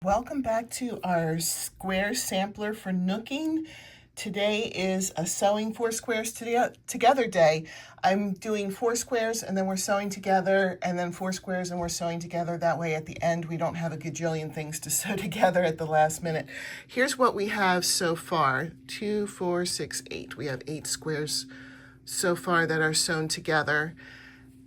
Welcome back to our square sampler for nooking. Today is a sewing 4 squares together day. I'm doing 4 squares and then we're sewing together, and then 4 squares and we're sewing together. That way at the end we don't have a gajillion things to sew together at the last minute. Here's what we have so far. 2, 4, 6, 8. We have 8 squares so far that are sewn together.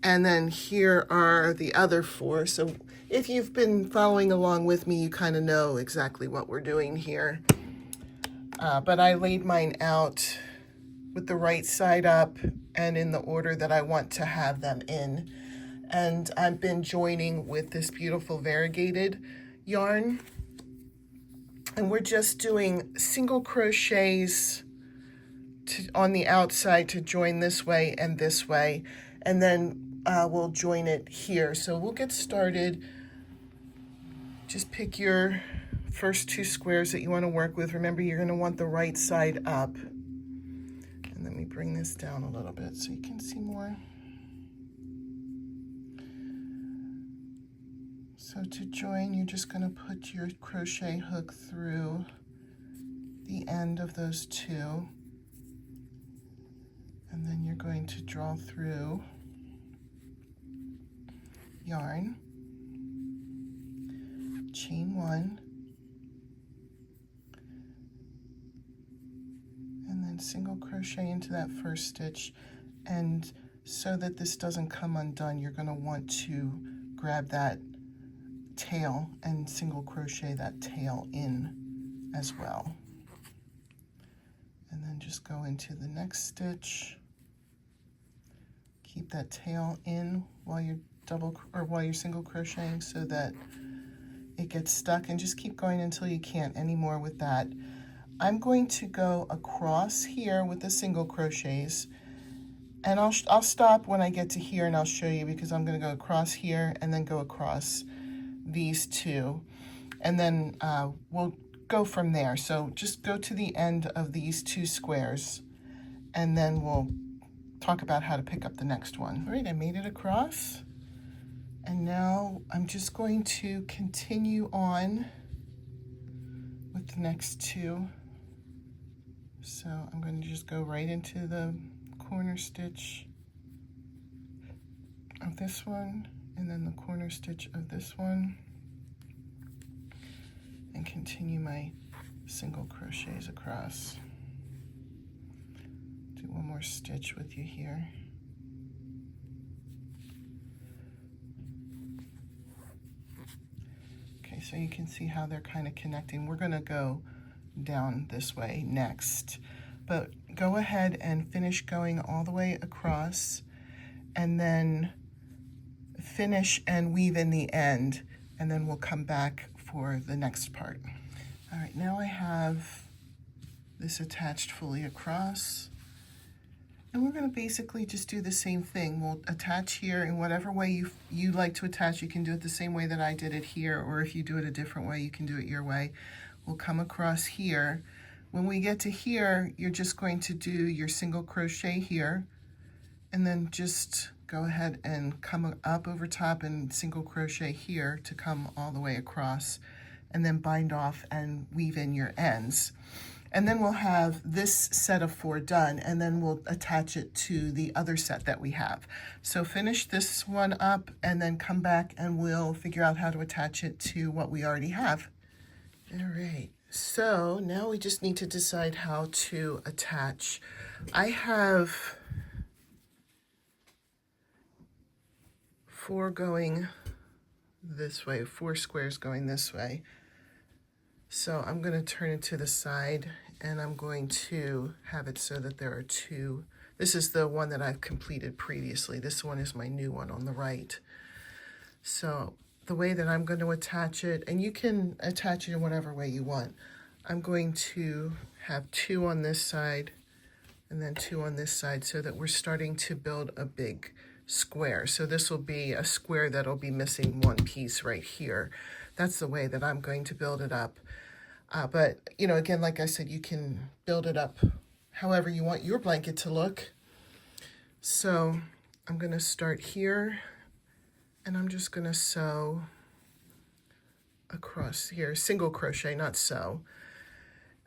And then here are the other 4. So if you've been following along with me, you kind of know exactly what we're doing here. But I laid mine out with the right side up and in the order that I want to have them in. And I've been joining with this beautiful variegated yarn. And we're just doing single crochets on the outside to join this way and this way. And then we'll join it here. So we'll get started. Just pick your first 2 squares that you want to work with. Remember, you're going to want the right side up. And let me bring this down a little bit so you can see more. So to join, you're just going to put your crochet hook through the end of those 2. And then you're going to draw through yarn, chain 1, and then single crochet into that first stitch. And so that this doesn't come undone, you're going to want to grab that tail and single crochet that tail in as well. And then just go into the next stitch. Keep that tail in while you're while you're single crocheting so that it gets stuck, and just keep going until you can't anymore with that. I'm going to go across here with the single crochets, and I'll stop when I get to here and I'll show you, because I'm going to go across here and then go across these 2, and then we'll go from there. So just go to the end of these 2 squares and then we'll talk about how to pick up the next one. All right, I made it across. And now I'm just going to continue on with the next 2. So I'm going to just go right into the corner stitch of this one, and then the corner stitch of this one, and continue my single crochets across. Do one more stitch with you here. So you can see how they're kind of connecting. We're going to go down this way next, but go ahead and finish going all the way across, and then finish and weave in the end, and then we'll come back for the next part. All right, now I have this attached fully across, and we're going to basically just do the same thing. We'll attach here in whatever way you like to attach. You can do it the same way that I did it here, or if you do it a different way, you can do it your way. We'll come across here. When we get to here, you're just going to do your single crochet here, and then just go ahead and come up over top and single crochet here to come all the way across, and then bind off and weave in your ends. And then we'll have this set of 4 done, and then we'll attach it to the other set that we have. So finish this one up and then come back and we'll figure out how to attach it to what we already have. All right, so now we just need to decide how to attach. I have 4 going this way, 4 squares going this way. So I'm going to turn it to the side, and I'm going to have it so that there are 2. This is the one that I've completed previously. This one is my new one on the right. So the way that I'm going to attach it, and you can attach it in whatever way you want, I'm going to have 2 on this side and then 2 on this side, so that we're starting to build a big square. So this will be a square that'll be missing 1 piece right here. That's the way that I'm going to build it up. But, you know, again, like I said, you can build it up however you want your blanket to look. So I'm going to start here, and I'm just going to sew across here, single crochet, not sew.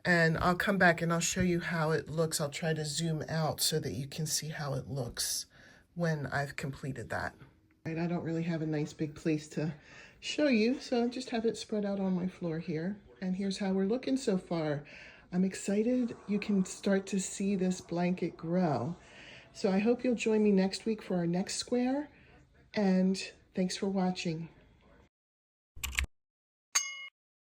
And I'll come back and I'll show you how it looks. I'll try to zoom out so that you can see how it looks when I've completed that. Right, I don't really have a nice big place to show you, so I just have it spread out on my floor here. And here's how we're looking so far. I'm excited you can start to see this blanket grow. So I hope you'll join me next week for our next square, and thanks for watching.